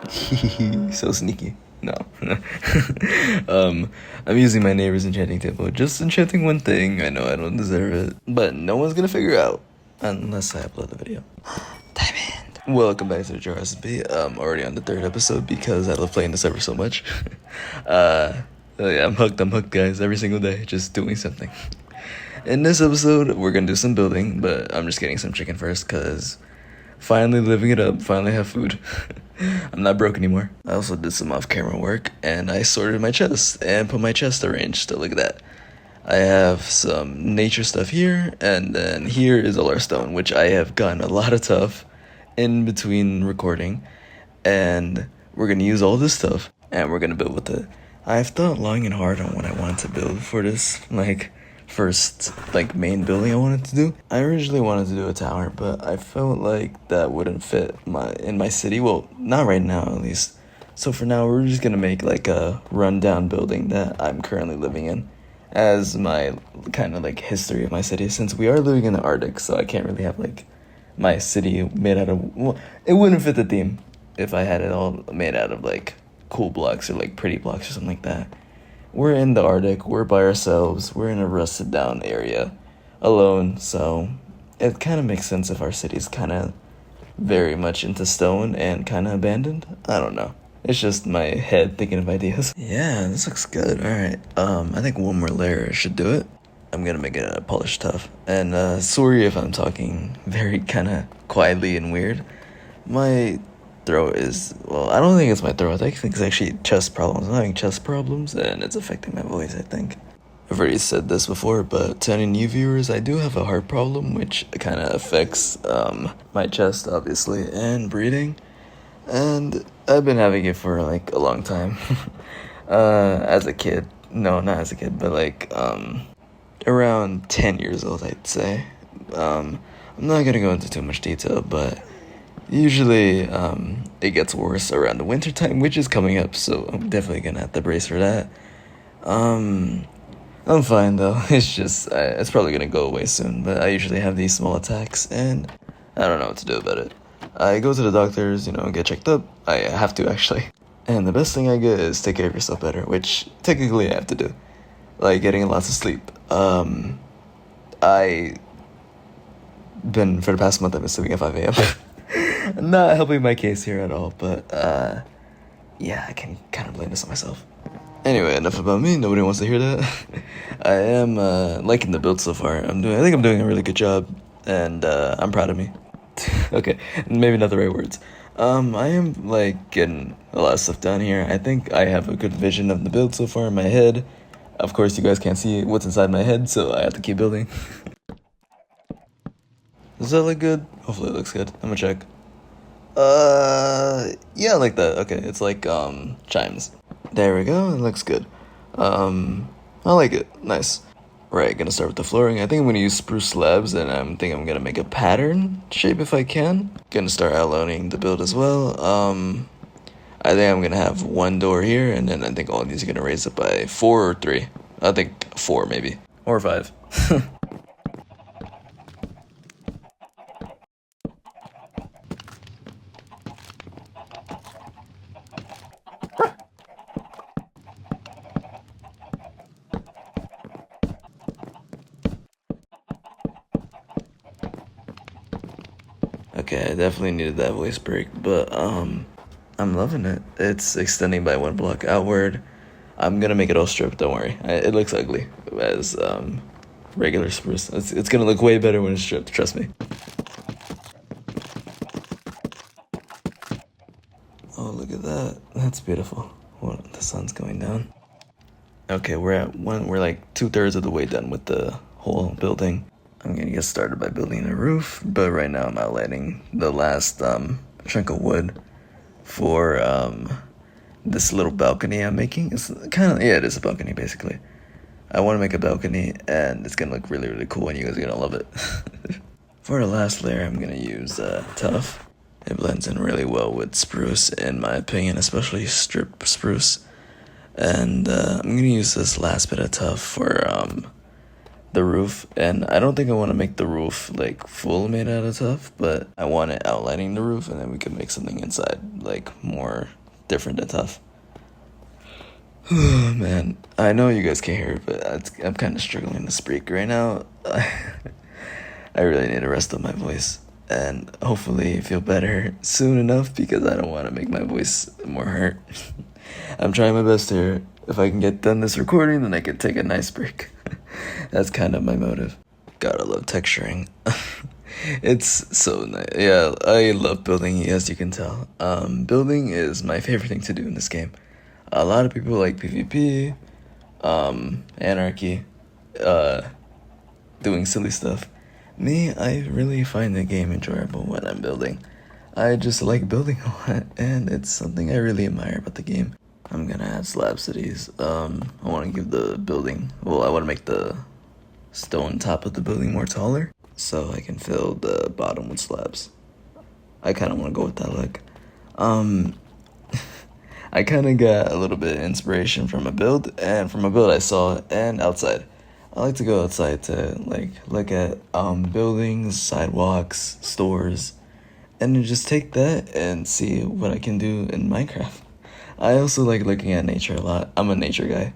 So sneaky. No. I'm using my neighbor's enchanting table. Just enchanting one thing. I know I don't deserve it. But no one's gonna figure out. Unless I upload the video. Diamond. Welcome back to the JAAR SMP. Already on the third episode because I love playing this server so much. Yeah, I'm hooked, guys. Every single day, just doing something. In this episode, we're gonna do some building, but I'm just getting some chicken first, cause finally living it up, finally have food. I'm not broke anymore. I also did some off-camera work, and I sorted my chest, and put my chest arranged, so look at that. I have some nature stuff here, and then here is all our stone, which I have gotten a lot of stuff in between recording, and we're gonna use all this stuff, and we're gonna build with it. I've thought long and hard on what I wanted to build for this, first main building I wanted to do. I originally wanted to do a tower, but I felt like that wouldn't fit in my city. Well, not right now at least. So for now, we're just gonna make a rundown building that I'm currently living in as my kind of history of my city, since we are living in the Arctic, so I can't really have my city made out of, well, it wouldn't fit the theme if I had it all made out of cool blocks or pretty blocks or something like that. We're in the Arctic, we're by ourselves, we're in a rusted down area, alone, so it kind of makes sense if our city's kind of very much into stone and kind of abandoned. I don't know. It's just my head thinking of ideas. Yeah, this looks good. Alright, I think one more layer should do it. I'm gonna make it polished tough. And sorry if I'm talking very kind of quietly and weird. My throat is, well, I don't think it's my throat. I think it's actually chest problems. I'm having chest problems, and it's affecting my voice, I think. I've already said this before, but to any new viewers, I do have a heart problem, which kind of affects my chest, obviously, and breathing. And I've been having it for a long time. As a kid. No, not as a kid, but around 10 years old, I'd say. I'm not gonna go into too much detail, but usually it gets worse around the winter time, which is coming up, so I'm definitely gonna have to brace for that. I'm fine though. It's just it's probably gonna go away soon, but I usually have these small attacks, and I don't know what to do about it. I go to the doctors, get checked up. I have to, actually. And the best thing I get is take care of yourself better, which technically I have to do. Getting lots of sleep. I been, for the past month, I've been sleeping at 5 a.m. Not helping my case here at all, but yeah, I can kind of blame this on myself. Anyway, enough about me. Nobody wants to hear that. I am liking the build so far. I think I'm doing a really good job, and I'm proud of me. Okay, maybe not the right words. I am getting a lot of stuff done here. I think I have a good vision of the build so far in my head. Of course, you guys can't see what's inside my head, so I have to keep building. Does that look good? Hopefully it looks good. I'm gonna check. Yeah, like that. Okay, it's chimes. There we go, it looks good. I like it. Nice. Right, gonna start with the flooring. I think I'm gonna use spruce slabs, and I'm gonna make a pattern shape if I can. Gonna start outlining the build as well. I think I'm gonna have one door here, and then I think all of these are gonna raise up by 4 or 3. I think 4 maybe. Or 5. Okay, I definitely needed that voice break, but I'm loving it. It's extending by 1 block outward. I'm gonna make it all stripped, don't worry. It looks ugly as regular spruce. It's gonna look way better when it's stripped, trust me. Oh, look at that. That's beautiful. Well, the sun's going down. Okay, we're 2/3 of the way done with the whole building. I'm gonna get started by building the roof, but right now I'm outlining the last chunk of wood for this little balcony I'm making. It's it is a balcony basically. I want to make a balcony, and it's gonna look really, really cool, and you guys are gonna love it. For the last layer, I'm gonna use tuff. It blends in really well with spruce, in my opinion, especially strip spruce. And I'm gonna use this last bit of tuff for the roof, and I don't think I want to make the roof like full made out of tuff, but I want it outlining the roof, and then we can make something inside like more different than tuff. Man, I know you guys can't hear it, but I'm kind of struggling to speak right now. I really need to rest up my voice and hopefully feel better soon enough, because I don't want to make my voice more hurt. I'm trying my best here. If I can get done this recording, then I can take a nice break. That's kind of my motive. Gotta love texturing. It's so nice. Yeah, I love building, as you can tell. Building is my favorite thing to do in this game. A lot of people like PvP, anarchy, doing silly stuff. Me, I really find the game enjoyable when I'm building. I just like building a lot, and it's something I really admire about the game. I'm gonna add slabs to these. I want to give the building, well, I want to make the stone top of the building more taller, so I can fill the bottom with slabs. I kind of want to go with that look. I kind of got a little bit of inspiration from a build I saw, and outside. I like to go outside to like look at buildings, sidewalks, stores, and then just take that and see what I can do in Minecraft. I also like looking at nature a lot. I'm a nature guy.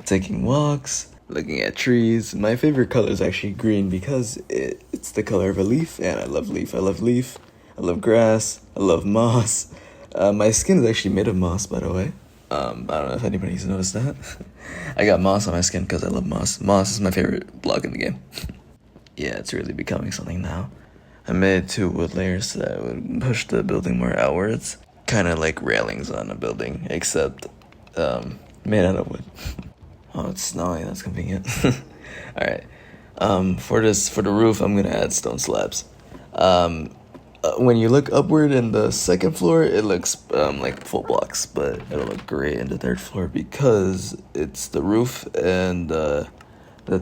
Taking walks, looking at trees. My favorite color is actually green because it's the color of a leaf, and I love leaf. I love leaf. I love grass. I love moss. My skin is actually made of moss, by the way. I don't know if anybody's noticed that. I got moss on my skin because I love moss. Moss is my favorite block in the game. Yeah, it's really becoming something now. I made 2 wood layers that would push the building more outwards. Kind of like railings on a building, except made out of wood. Oh, it's snowing. That's convenient. Alright. For the roof, I'm gonna add stone slabs. When you look upward in the 2nd floor, it looks like full blocks, but it'll look great in the 3rd floor because it's the roof, and the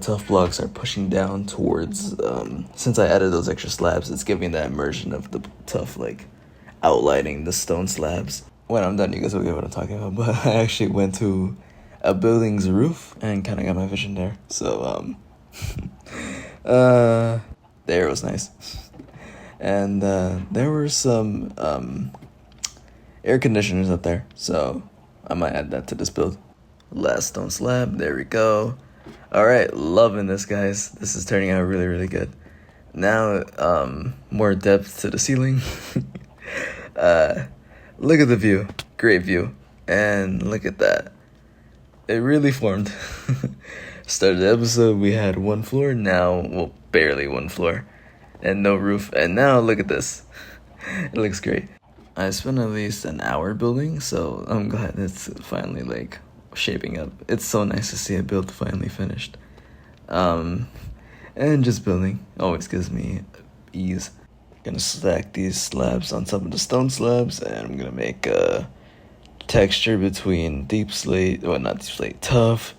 tough blocks are pushing down towards, since I added those extra slabs, it's giving that immersion of the tough, like, outlining the stone slabs. When I'm done, you guys will get what I'm talking about, but I actually went to a building's roof and kind of got my vision there, so, the air was nice. And there were some air conditioners up there, so I might add that to this build. Last stone slab, there we go. Alright, loving this, guys. This is turning out really, really good. Now, more depth to the ceiling. Look at the view. Great view. And look at that. It really formed. Started the episode, we had 1 floor, now, well, barely 1 floor. And no roof, and now look at this. It looks great. I spent at least an hour building, so I'm glad it's finally like shaping up. It's so nice to see a build finally finished. And just building always gives me ease. Gonna stack these slabs on top of the stone slabs, and I'm gonna make a texture between deep slate, well, not deep slate, tough,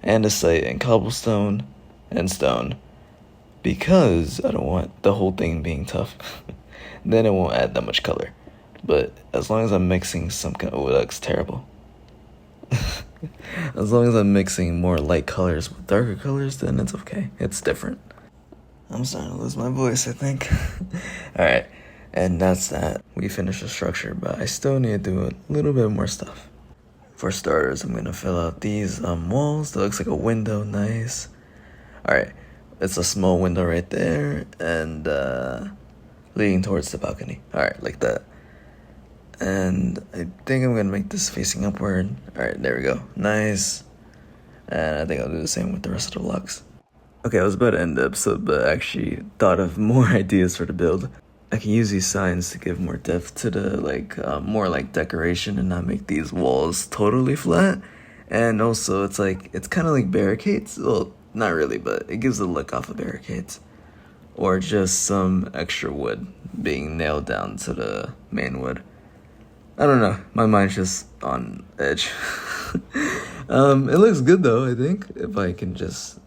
andesite, and cobblestone and stone. Because I don't want the whole thing being tough. Then it won't add that much color. But as long as I'm mixing some kind of... Oh, that looks terrible. As long as I'm mixing more light colors with darker colors, then it's okay. It's different. I'm starting to lose my voice, I think. Alright, and that's that. We finished the structure, but I still need to do a little bit more stuff. For starters, I'm going to fill out these walls. That looks like a window. Nice. Alright. It's a small window right there, and leading towards the balcony. Alright, like that. And I think I'm gonna make this facing upward. Alright, there we go. Nice. And I think I'll do the same with the rest of the blocks. Okay, I was about to end the episode, but I actually thought of more ideas for the build. I can use these signs to give more depth to the, like, more like decoration and not make these walls totally flat. And also, it's kind of like barricades. Well, not really, but it gives the look off of barricades. Or just some extra wood being nailed down to the main wood. I don't know. My mind's just on edge. It looks good though, I think. If I can just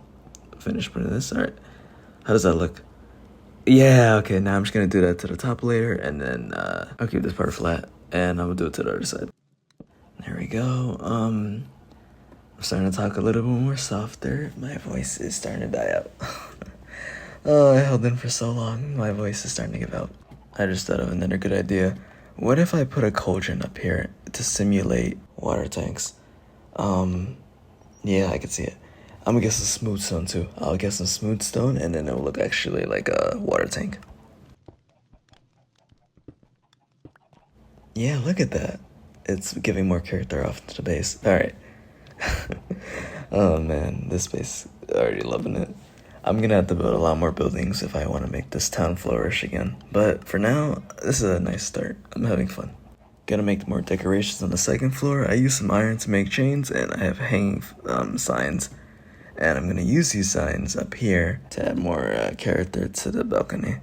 finish putting this. Alright. How does that look? Yeah, okay. Now I'm just going to do that to the top layer. And then I'll keep this part flat. And I'm going to do it to the other side. There we go. I'm starting to talk a little bit more softer. My voice is starting to die out. Oh, I held in for so long. My voice is starting to give out. I just thought of another good idea. What if I put a cauldron up here to simulate water tanks? Yeah, I can see it. I'm gonna get some smooth stone too. I'll get some smooth stone and then it'll look actually like a water tank. Yeah, look at that. It's giving more character off to the base. Alright. Oh man, this base, already loving it. I'm gonna have to build a lot more buildings if I want to make this town flourish again. But for now, this is a nice start. I'm having fun. Gonna make more decorations on the second floor. I use some iron to make chains and I have hanging signs. And I'm gonna use these signs up here to add more character to the balcony.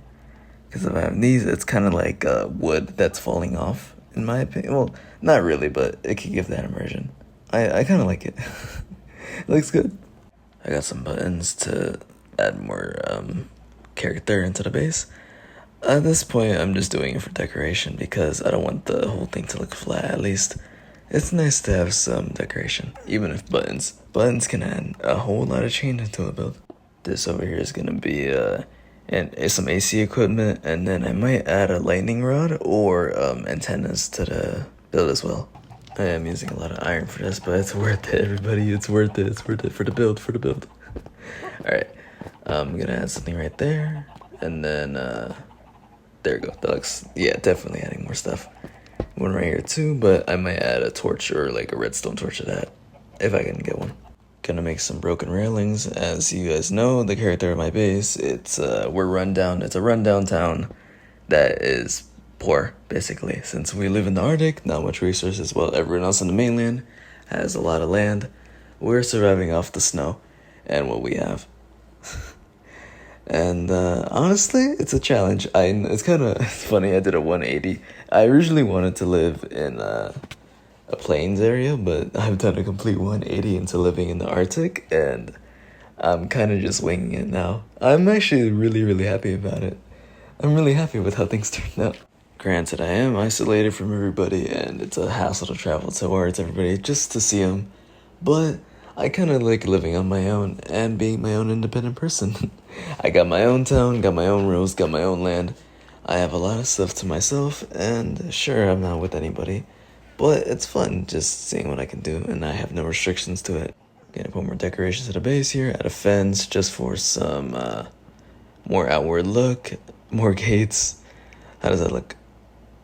Because if I have these, it's kind of like wood that's falling off, in my opinion. Well, not really, but it could give that immersion. I kind of like it. It looks good. I got some buttons to add more character into the base. At this point, I'm just doing it for decoration because I don't want the whole thing to look flat, at least. It's nice to have some decoration, even if buttons can add a whole lot of change into a build. This over here is gonna be some AC equipment, and then I might add a lightning rod or antennas to the build as well. I am using a lot of iron for this, but it's worth it, everybody. It's worth it. It's worth it for the build. Alright, I'm gonna add something right there, and then there we go. That looks, yeah, definitely adding more stuff. One right here too, but I might add a torch or like a redstone torch to that if I can get one. Gonna make some broken railings. As you guys know, the character of my base, we're run down. It's a rundown town that is poor, basically. Since we live in the Arctic, not much resources. Well, everyone else on the mainland has a lot of land. We're surviving off the snow and what we have. And honestly, it's a challenge. It's kind of funny. I did a 180. I originally wanted to live in a plains area, but I've done a complete 180 into living in the Arctic, and I'm kind of just winging it now. I'm actually really, really happy about it. I'm really happy with how things turned out. Granted, I am isolated from everybody, and it's a hassle to travel towards everybody just to see them, but I kind of like living on my own and being my own independent person. I got my own town, got my own rules, got my own land. I have a lot of stuff to myself, and sure, I'm not with anybody, but it's fun just seeing what I can do, and I have no restrictions to it. Gonna put more decorations to the base here, add a fence just for some more outward look, more gates. How does that look?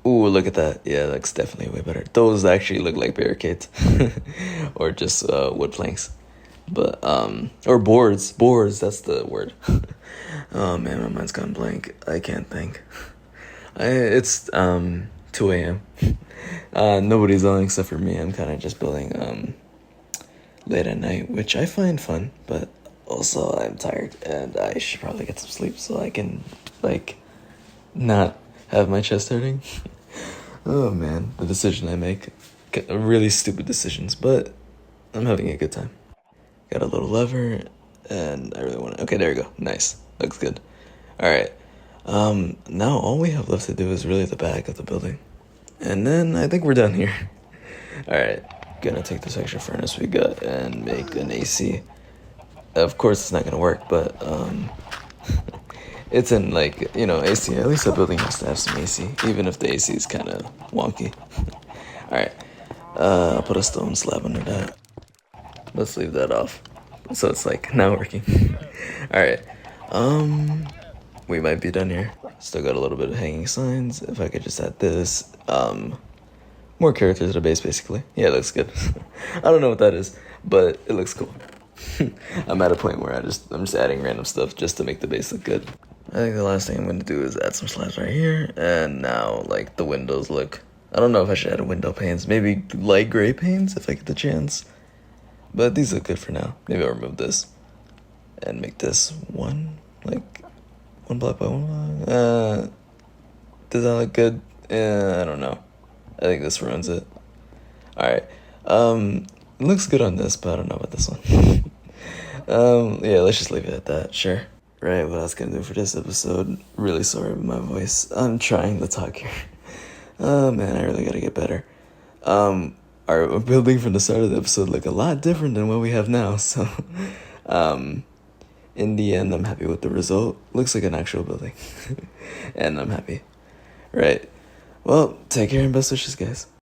Ooh, look at that. Yeah, that looks definitely way better. Those actually look like barricades or just wood planks. But or boards, that's the word. Oh man, my mind's gone blank. I can't think. It's 2 a.m. Nobody's on except for me. I'm kind of just building late at night, which I find fun, but also I'm tired and I should probably get some sleep so I can like not have my chest hurting. Oh man, the decision I make, really stupid decisions, but I'm having a good time. Got a little lever, and I really want to. Okay, there we go. Nice, looks good. All right. Now all we have left to do is really the back of the building, and then I think we're done here. All right, gonna take this extra furnace we got and make an AC. Of course, it's not gonna work, but it's in like, AC. At least the building has to have some AC, even if the AC is kind of wonky. All right, I'll put a stone slab under that. Let's leave that off, so it's like not working. All right, we might be done here. Still got a little bit of hanging signs. If I could just add this, more characters to the base, basically. Yeah, it looks good. I don't know what that is, but it looks cool. I'm at a point where I'm just adding random stuff just to make the base look good. I think the last thing I'm going to do is add some slabs right here, and now, like, the windows look... I don't know if I should add window panes. Maybe light gray panes if I get the chance. But these look good for now. Maybe I'll remove this and make this one block by one block. Does that look good? I don't know. I think this ruins it. Alright. It looks good on this, but I don't know about this one. Yeah, let's just leave it at that. Sure. Right, what I was gonna do for this episode. Really sorry about my voice. I'm trying to talk here. Oh man, I really gotta get better. our building from the start of the episode look a lot different than what we have now. So, in the end, I'm happy with the result. Looks like an actual building. And I'm happy. Right. Well, take care and best wishes, guys.